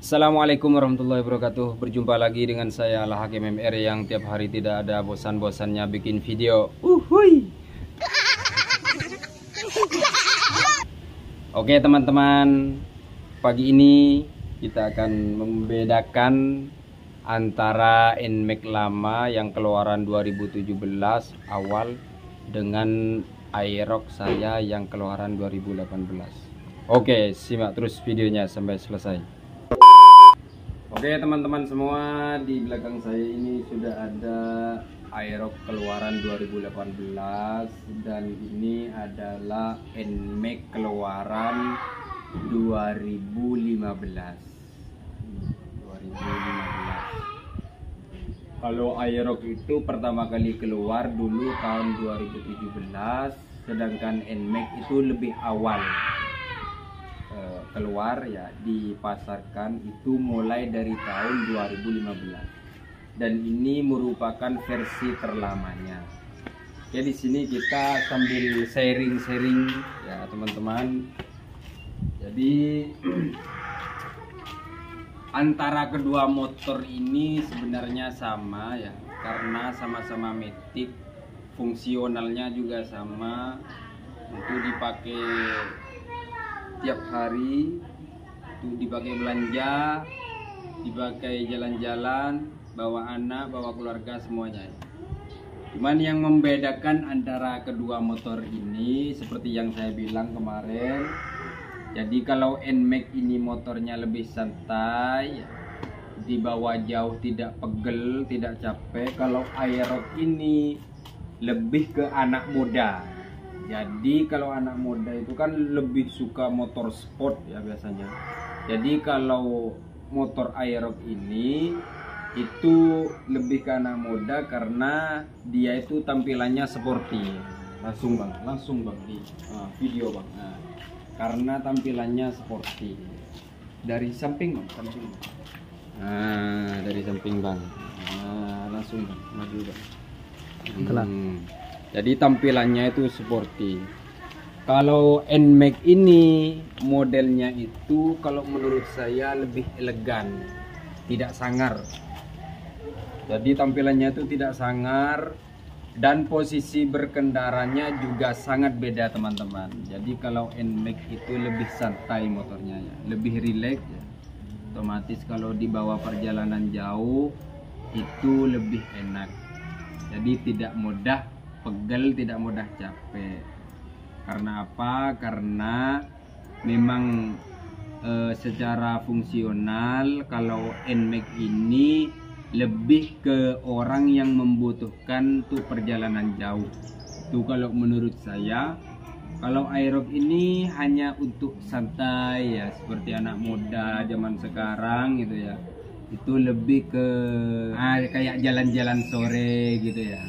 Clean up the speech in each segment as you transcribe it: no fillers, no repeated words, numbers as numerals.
Assalamualaikum warahmatullahi wabarakatuh. Berjumpa lagi dengan saya Al Hakim MR yang tiap hari tidak ada bosan-bosannya bikin video. Oke teman-teman, pagi ini kita akan membedakan antara NMAX lama yang keluaran 2017 awal dengan Aerox saya yang keluaran 2018. Oke, simak terus videonya sampai selesai. Oke teman-teman semua, di belakang saya ini sudah ada Aerox keluaran 2018 dan ini adalah NMAX keluaran 2015. Kalau Aerox itu pertama kali keluar dulu tahun 2017, sedangkan NMAX itu lebih awal keluar ya, dipasarkan itu mulai dari tahun 2015 dan ini merupakan versi terlamanya. Oke, di sini kita sambil sharing-sharing ya teman-teman. Jadi antara kedua motor ini sebenarnya sama ya, karena sama-sama matic, fungsionalnya juga sama untuk dipakai tiap hari, itu dipakai belanja, dipakai jalan-jalan, bawa anak, bawa keluarga semuanya. Cuman yang membedakan antara kedua motor ini seperti yang saya bilang kemarin. Jadi kalau NMAX ini motornya lebih santai, dibawa jauh tidak pegel, tidak capek. Kalau Aerox ini lebih ke anak muda. Jadi kalau anak muda itu kan lebih suka motor sport ya biasanya. Jadi kalau motor Aerox ini itu lebih ke anak muda karena dia itu tampilannya sporty. Langsung bang di video bang. Nah, karena tampilannya sporty. Dari samping bang, samping. Nah, dari samping bang. Nah, langsung bang, maju bang. Jadi tampilannya itu sporty. Kalau NMAX ini modelnya itu kalau menurut saya lebih elegan, tidak sangar. Jadi tampilannya itu tidak sangar dan posisi berkendaranya juga sangat beda teman-teman. Jadi kalau NMAX itu lebih santai motornya ya, lebih rileks ya. Otomatis kalau dibawa perjalanan jauh itu lebih enak. Jadi tidak mudah pegel, tidak mudah capek. Karena apa? Karena memang secara fungsional kalau NMAX ini lebih ke orang yang membutuhkan tuh perjalanan jauh. Itu kalau menurut saya. Kalau Aerox ini hanya untuk santai ya, seperti anak muda zaman sekarang gitu ya. Itu lebih ke kayak jalan-jalan sore gitu ya.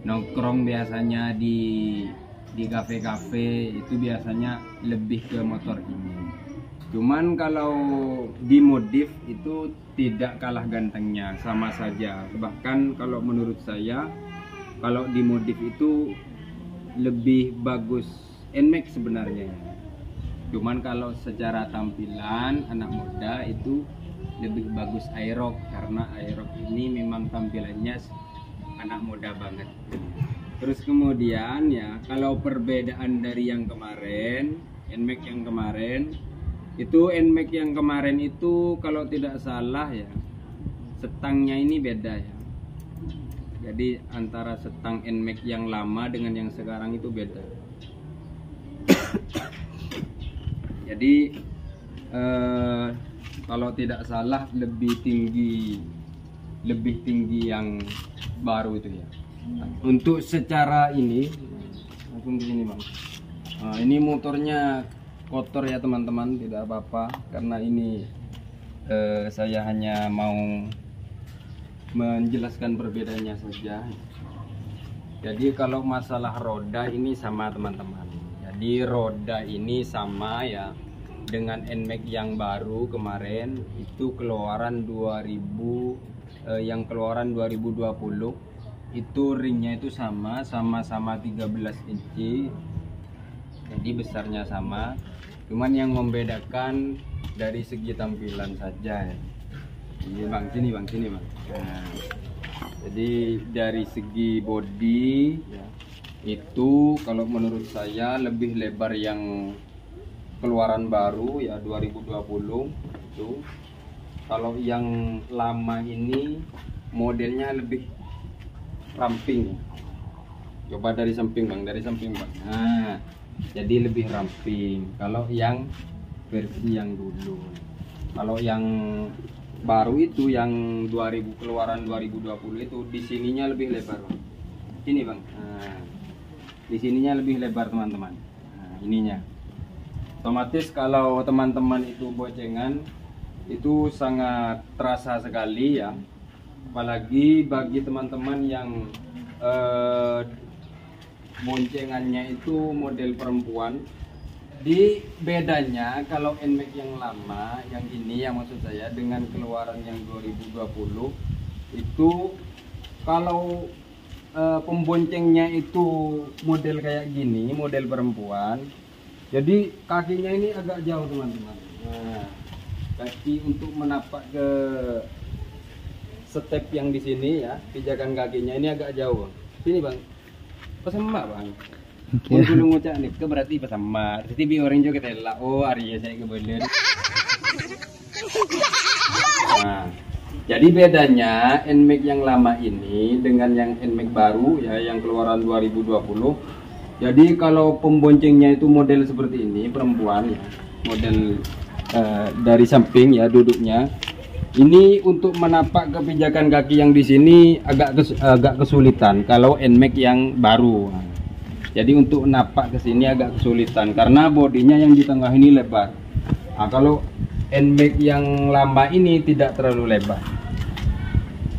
Nongkrong biasanya di kafe-kafe itu biasanya lebih ke motor ini. Cuman kalau dimodif itu tidak kalah gantengnya, sama saja. Bahkan kalau menurut saya kalau dimodif itu lebih bagus NMAX sebenarnya. Cuman kalau secara tampilan anak muda itu lebih bagus Aerox, karena Aerox ini memang tampilannya anak muda banget. Terus kemudian ya, kalau perbedaan dari yang kemarin, NMAX yang kemarin itu, NMAX yang kemarin itu kalau tidak salah ya, setangnya ini beda ya. Jadi antara setang NMAX yang lama dengan yang sekarang itu beda. Jadi kalau tidak salah lebih tinggi yang baru itu ya. Untuk secara ini langsung di sini bang. Ini motornya kotor ya teman-teman, tidak apa-apa karena ini saya hanya mau menjelaskan perbedaannya saja. Jadi kalau masalah roda ini sama teman-teman. Jadi roda ini sama ya dengan NMAX yang baru kemarin itu keluaran 2000 yang keluaran 2020 itu ringnya itu sama-sama 13 inci. Jadi besarnya sama. Cuman yang membedakan dari segi tampilan saja ya. Ini bang, sini bang, sini bang. Nah, jadi dari segi body ya, itu kalau menurut saya lebih lebar yang keluaran baru ya 2020 itu. Kalau yang lama ini modelnya lebih ramping. Coba dari samping bang, dari samping bang. Nah, jadi lebih ramping. Kalau yang versi yang dulu, kalau yang baru itu yang 2000 keluaran 2020 itu di sininya lebih lebar bang. Sini bang. Nah, di sininya lebih lebar teman-teman. Nah, ininya. Otomatis kalau teman-teman itu boncengan itu sangat terasa sekali ya. Apalagi bagi teman-teman yang boncengannya itu model perempuan. Di bedanya kalau NMAX yang lama, yang ini yang maksud saya dengan keluaran yang 2020 itu kalau pemboncengnya itu model kayak gini, model perempuan. Jadi kakinya ini agak jauh teman-teman. Nah, kaki untuk menapak ke step yang di sini ya, pijakan kakinya ini agak jauh. Sini bang, pesemak bang. Untuk lu ngucap nih, ke berarti pesemak. Jadi bi orang juga kita lah. Oh, Arya saya kebelet. Nah, jadi bedanya NMAX yang lama ini dengan yang NMAX baru ya, yang keluaran 2020. Jadi kalau pemboncengnya itu model seperti ini, perempuan ya, model dari samping ya duduknya. Ini untuk menapak kepijakan kaki yang di sini agak kesulitan kalau NMAX yang baru. Jadi untuk napak ke sini agak kesulitan karena bodinya yang di tengah ini lebar. Nah, kalau NMAX yang lama ini tidak terlalu lebar.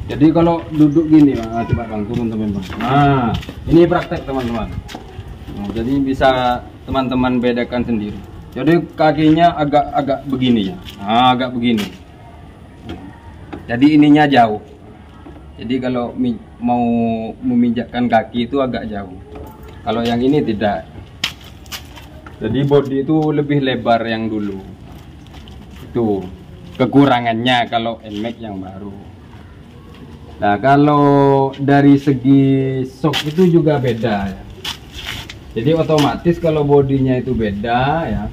Jadi kalau duduk gini, coba bang turun teman-teman. Nah, ini praktek teman-teman. Nah, jadi bisa teman-teman bedakan sendiri. Jadi kakinya agak begini ya. Nah, agak begini. Jadi ininya jauh. Jadi kalau mau meminjakkan kaki itu agak jauh. Kalau yang ini tidak. Jadi body itu lebih lebar yang dulu. Itu kekurangannya kalau NMAX yang baru. Nah, kalau dari segi shock itu juga beda ya. Jadi otomatis kalau bodinya itu beda ya,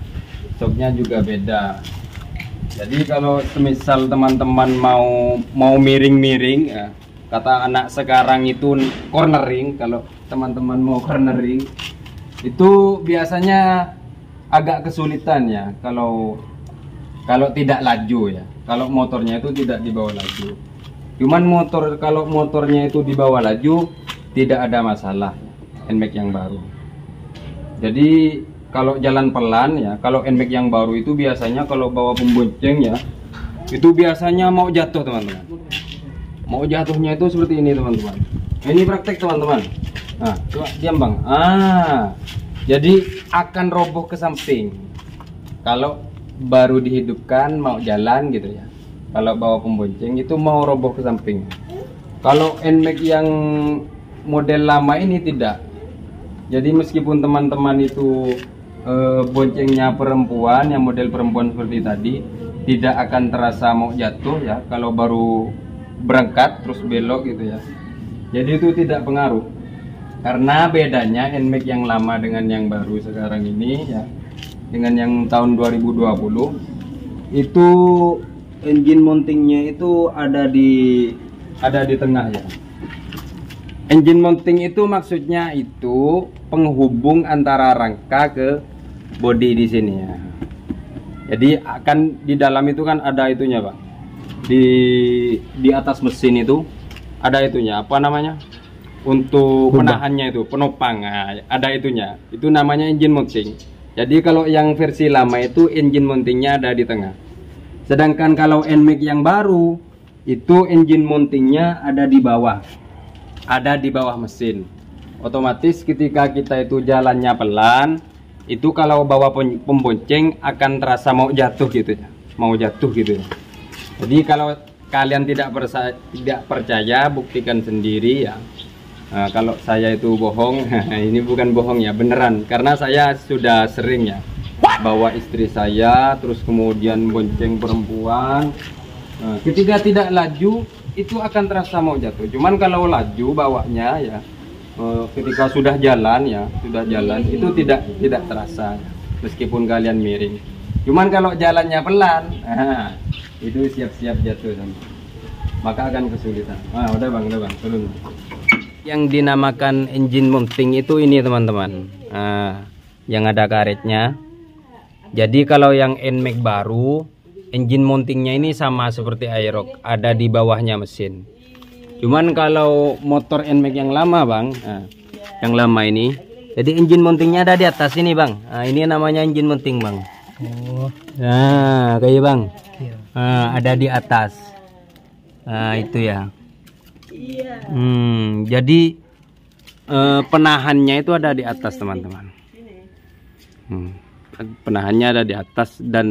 shocknya juga beda. Jadi kalau semisal teman-teman mau miring-miring ya, kata anak sekarang itu cornering, kalau teman-teman mau cornering itu biasanya agak kesulitan ya kalau tidak laju ya. Kalau motornya itu tidak dibawa laju. Cuman kalau motornya itu dibawa laju tidak ada masalah NMAX yang baru. Jadi kalau jalan pelan ya, kalau NMAX yang baru itu biasanya kalau bawa pembonceng ya, itu biasanya mau jatuh teman-teman. Mau jatuhnya itu seperti ini teman-teman. Ini praktek teman-teman. Nah, coba diam bang. Jadi akan roboh ke samping. Kalau baru dihidupkan mau jalan gitu ya. Kalau bawa pembonceng itu mau roboh ke samping. Kalau NMAX yang model lama ini tidak. Jadi meskipun teman-teman itu boncengnya perempuan, yang model perempuan seperti tadi, tidak akan terasa mau jatuh ya kalau baru berangkat terus belok gitu ya. Jadi itu tidak pengaruh. Karena bedanya NMAX yang lama dengan yang baru sekarang ini ya, dengan yang tahun 2020 itu engine mountingnya itu ada di tengah ya. Engine mounting itu maksudnya itu penghubung antara rangka ke bodi di sini ya. Jadi akan di dalam itu kan ada itunya Pak. Di atas mesin itu ada itunya, apa namanya? Untuk penahannya itu, penopang. Nah, ada itunya. Itu namanya engine mounting. Jadi kalau yang versi lama itu engine mountingnya ada di tengah. Sedangkan kalau NMAX yang baru itu engine mountingnya ada di bawah. Ada di bawah mesin. Otomatis ketika kita itu jalannya pelan, itu kalau bawa pembonceng akan terasa mau jatuh gitu ya. Mau jatuh gitu ya. Jadi kalau kalian tidak percaya, buktikan sendiri ya. Nah, kalau saya itu bohong, ini bukan bohong ya, beneran. Karena saya sudah sering ya bawa istri saya, terus kemudian bonceng perempuan. Nah, ketika tidak laju itu akan terasa mau jatuh. Cuman kalau laju bawanya ya, ketika sudah jalan itu tidak terasa meskipun kalian miring. Cuman kalau jalannya pelan, itu siap-siap jatuh maka akan kesulitan. Udah bang, turun. Yang dinamakan engine mounting itu ini teman-teman, yang ada karetnya. Jadi kalau yang NMAX baru, engine mountingnya ini sama seperti Aerox, ada di bawahnya mesin. Cuman kalau motor NMAX yang lama bang, yang lama ini, jadi engine mountingnya ada di atas ini bang. Ini namanya engine mounting bang. Nah kayak bang, ada di atas. Itu ya. Jadi penahannya itu ada di atas teman-teman. Penahannya ada di atas dan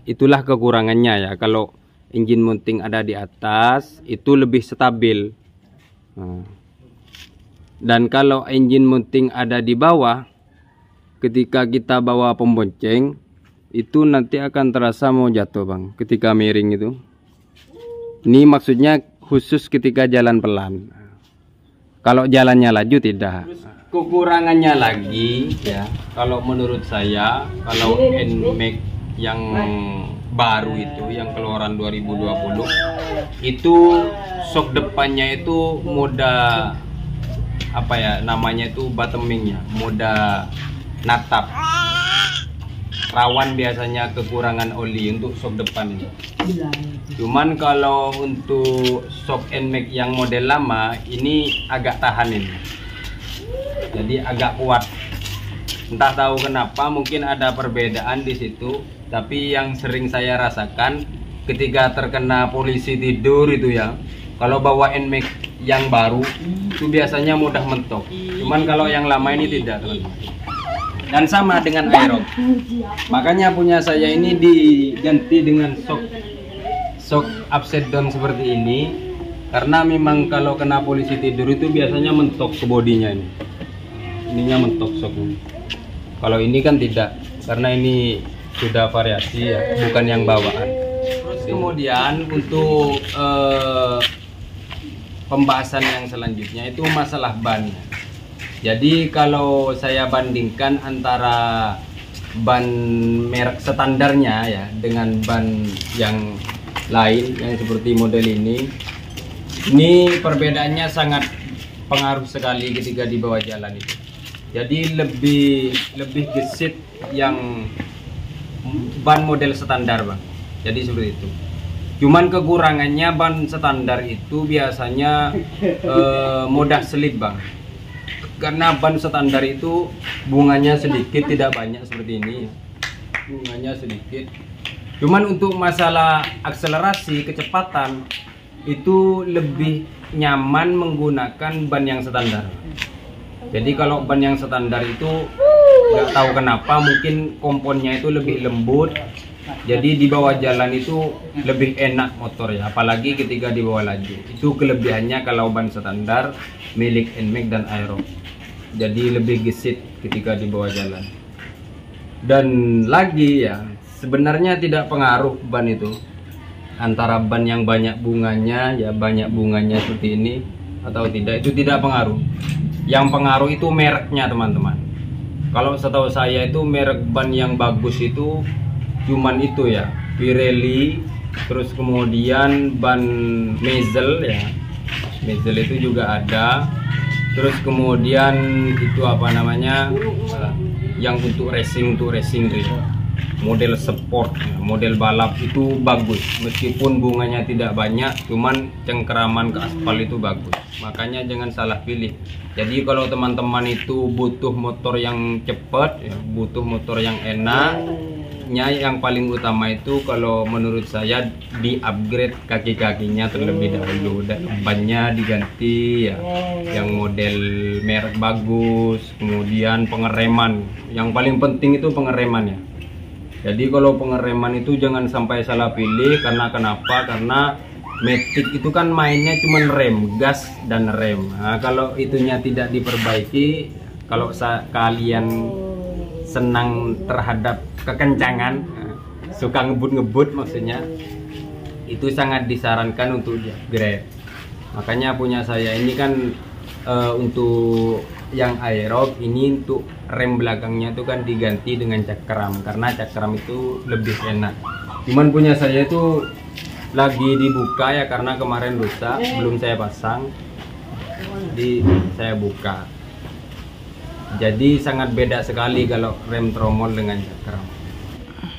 itulah kekurangannya ya. Kalau engine mounting ada di atas itu lebih stabil. Dan kalau engine mounting ada di bawah, ketika kita bawa pembonceng itu nanti akan terasa mau jatuh bang ketika miring itu. Ini maksudnya khusus ketika jalan pelan. Kalau jalannya laju tidak. Kekurangannya lagi ya, kalau menurut saya, kalau NMAX yang baru itu, yang keluaran 2020 itu shock depannya itu moda apa ya namanya itu, bottomingnya moda natap, rawan biasanya kekurangan oli untuk shock depan ini. Cuman kalau untuk shock NMAX yang model lama ini agak tahan ini, jadi agak kuat. Entah tahu kenapa, mungkin ada perbedaan di situ. Tapi yang sering saya rasakan ketika terkena polisi tidur itu ya, kalau bawa NMAX yang baru itu biasanya mudah mentok. Cuman kalau yang lama ini tidak teman-teman. Dan sama dengan Aerox. Makanya punya saya ini diganti dengan shock upside down seperti ini, karena memang kalau kena polisi tidur itu biasanya mentok ke bodinya ini. Ininya mentok shocknya. Kalau ini kan tidak, karena ini sudah variasi ya, bukan yang bawaan. Terus kemudian untuk pembahasan yang selanjutnya itu masalah ban. Jadi kalau saya bandingkan antara ban merek standarnya ya dengan ban yang lain yang seperti model ini perbedaannya sangat pengaruh sekali ketika di bawah jalan itu. Jadi lebih gesit yang ban model standar bang. Jadi seperti itu. Cuman kekurangannya ban standar itu biasanya mudah selip bang. Karena ban standar itu bunganya sedikit, tidak banyak seperti ini. Bunganya sedikit. Cuman untuk masalah akselerasi, kecepatan itu lebih nyaman menggunakan ban yang standar. Jadi kalau ban yang standar itu nggak tahu kenapa, mungkin komponnya itu lebih lembut, jadi di bawah jalan itu lebih enak motor ya, apalagi ketika di bawah laju. Itu kelebihannya kalau ban standar milik NMAX dan Aerox, jadi lebih gesit ketika di bawah jalan. Dan lagi ya, sebenarnya tidak pengaruh ban itu antara ban yang banyak bunganya ya, banyak bunganya seperti ini atau tidak, itu tidak pengaruh. Yang pengaruh itu mereknya teman-teman. Kalau setahu saya itu merek ban yang bagus itu cuman itu ya, Pirelli, terus kemudian ban Maisel ya, Maisel itu juga ada, terus kemudian itu apa namanya yang untuk racing tuh ya, model sport, model balap itu bagus, meskipun bunganya tidak banyak, cuman cengkeraman ke aspal itu bagus. Makanya jangan salah pilih. Jadi kalau teman-teman itu butuh motor yang cepat ya, butuh motor yang enaknya, yang paling utama itu kalau menurut saya di upgrade kaki-kakinya terlebih dahulu, dan bannya diganti ya yang model merek bagus. Kemudian pengereman, yang paling penting itu pengereman ya. Jadi kalau pengereman itu jangan sampai salah pilih. Karena kenapa? Karena Matic itu kan mainnya cuma rem, gas dan rem. Nah, kalau itunya tidak diperbaiki, kalau kalian senang terhadap kekencangan, suka ngebut-ngebut maksudnya, itu sangat disarankan untuk di upgrade. Makanya punya saya ini kan untuk yang aerob ini, untuk rem belakangnya itu kan diganti dengan cakram, karena cakram itu lebih enak. Cuman punya saya itu lagi dibuka ya, karena kemarin rusak, belum saya pasang, jadi saya buka. Jadi sangat beda sekali kalau rem tromol dengan cakram.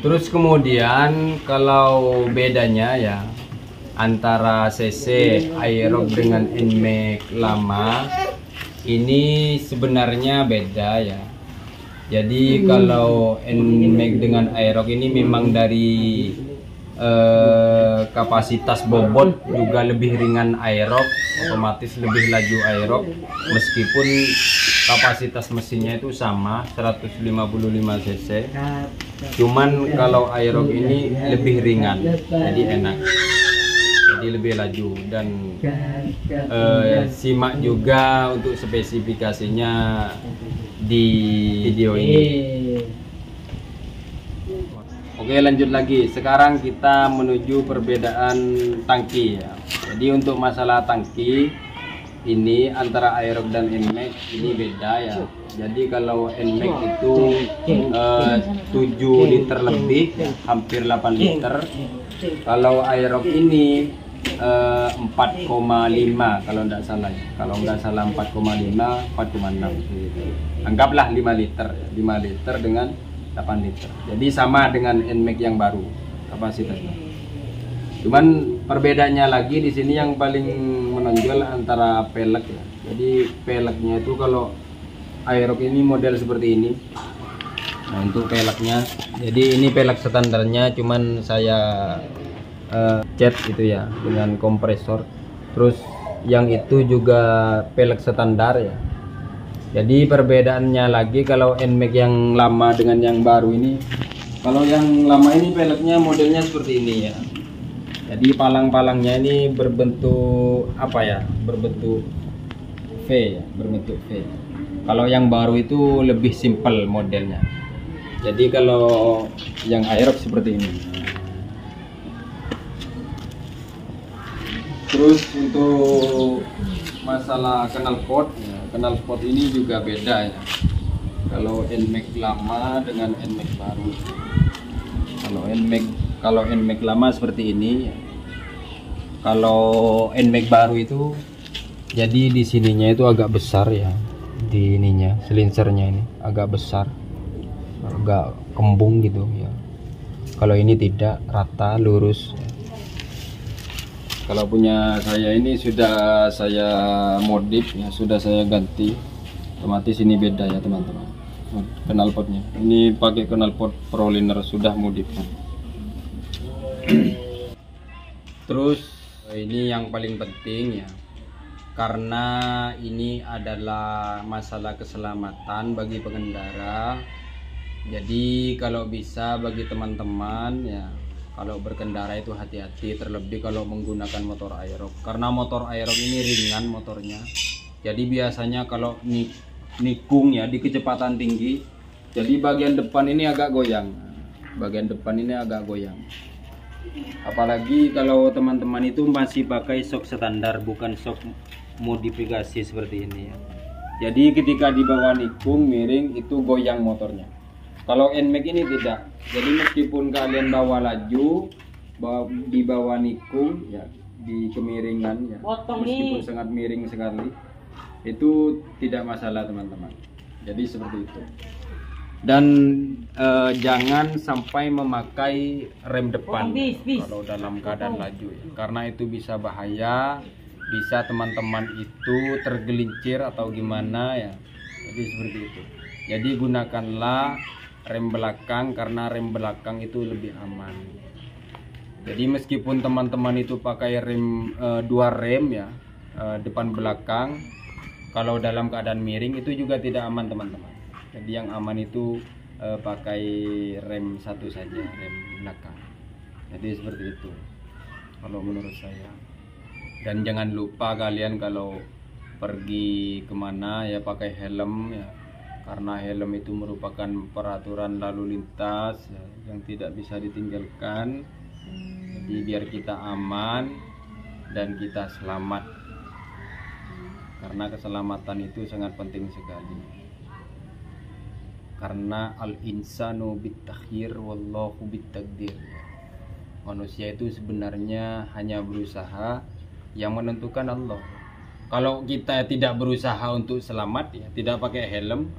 Terus kemudian kalau bedanya ya antara CC aerob dengan NMAX lama, ini sebenarnya beda ya. Jadi kalau NMAX dengan aerob ini memang dari kapasitas bobot juga lebih ringan aerob, otomatis lebih laju aerob, meskipun kapasitas mesinnya itu sama 155 cc. Cuman kalau aerob ini lebih ringan, jadi enak, jadi lebih laju. Dan simak juga untuk spesifikasinya di video ini. Oke, lanjut lagi. Sekarang kita menuju perbedaan tangki ya. Jadi untuk masalah tangki ini antara aerob dan NMAX ini beda ya. Jadi kalau NMAX itu 7 liter lebih, hampir 8 liter. Kalau aerob ini 4,5 kalau tidak salah ya. Kalau nggak salah 4,5, 4,6 gitu. Anggaplah 5 liter ya. 5 liter dengan 8 liter. Jadi sama dengan NMAX yang baru kapasitasnya. Cuman perbedaannya lagi di sini yang paling menonjol antara pelek ya. Jadi peleknya itu kalau aerob ini model seperti ini. Nah, untuk peleknya, jadi ini pelek standarnya, cuman saya cat gitu ya dengan kompresor. Terus yang itu juga pelek standar ya. Jadi perbedaannya lagi kalau NMAX yang lama dengan yang baru ini, kalau yang lama ini peleknya modelnya seperti ini ya. Jadi palang-palangnya ini berbentuk apa ya? Berbentuk V ya, berbentuk V. Kalau yang baru itu lebih simpel modelnya. Jadi kalau yang aerob seperti ini. Terus untuk masalah knalpot ya, knalpot ini juga beda ya. Kalau NMAX lama dengan NMAX baru. Kalau NMAX lama seperti ini ya. Kalau NMAX baru itu jadi di sininya itu agak besar ya. Di ininya, selinsernya ini agak besar. Agak kembung gitu ya. Kalau ini tidak, rata, lurus. Kalau punya saya ini sudah saya modif ya, sudah saya ganti. Otomatis ini beda ya teman-teman. Knalpotnya ini pakai knalpot Proliner, sudah modif. Terus ini yang paling penting ya, karena ini adalah masalah keselamatan bagi pengendara. Jadi kalau bisa bagi teman-teman ya, kalau berkendara itu hati-hati, terlebih kalau menggunakan motor aerob, karena motor aerob ini ringan motornya. Jadi biasanya kalau nikung ya di kecepatan tinggi, jadi bagian depan ini agak goyang, bagian depan ini agak goyang. Apalagi kalau teman-teman itu masih pakai shock standar, bukan shock modifikasi seperti ini ya. Jadi ketika di bawah nikung miring itu goyang motornya. Kalau NMAX ini tidak. Jadi meskipun kalian bawa laju, di bawah nikung ya, di kemiringan ya, meskipun sangat miring sekali, itu tidak masalah teman-teman. Jadi seperti itu. Dan jangan sampai memakai rem depan kalau dalam keadaan laju ya, karena itu bisa bahaya, bisa teman-teman itu tergelincir atau gimana ya. Jadi seperti itu. Jadi gunakanlah rem belakang, karena rem belakang itu lebih aman. Jadi meskipun teman-teman itu pakai rem dua rem ya, depan belakang, kalau dalam keadaan miring itu juga tidak aman teman-teman. Jadi yang aman itu pakai rem satu saja, rem belakang. Jadi seperti itu kalau menurut saya. Dan jangan lupa kalian kalau pergi kemana ya pakai helm ya, karena helm itu merupakan peraturan lalu lintas ya, yang tidak bisa ditinggalkan. Jadi biar kita aman dan kita selamat, karena keselamatan itu sangat penting sekali. Karena al-insanu bitakhir wallahu bitakdir. Manusia itu sebenarnya hanya berusaha, yang menentukan Allah. Kalau kita tidak berusaha untuk selamat ya, tidak pakai helm,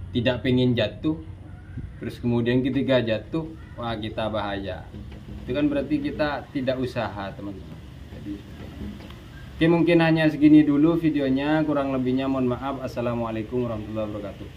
tidak pengen jatuh, terus kemudian ketika jatuh, wah kita bahaya. Itu kan berarti kita tidak usaha, teman-teman. Jadi oke, mungkin hanya segini dulu videonya, kurang lebihnya mohon maaf. Assalamualaikum warahmatullahi wabarakatuh.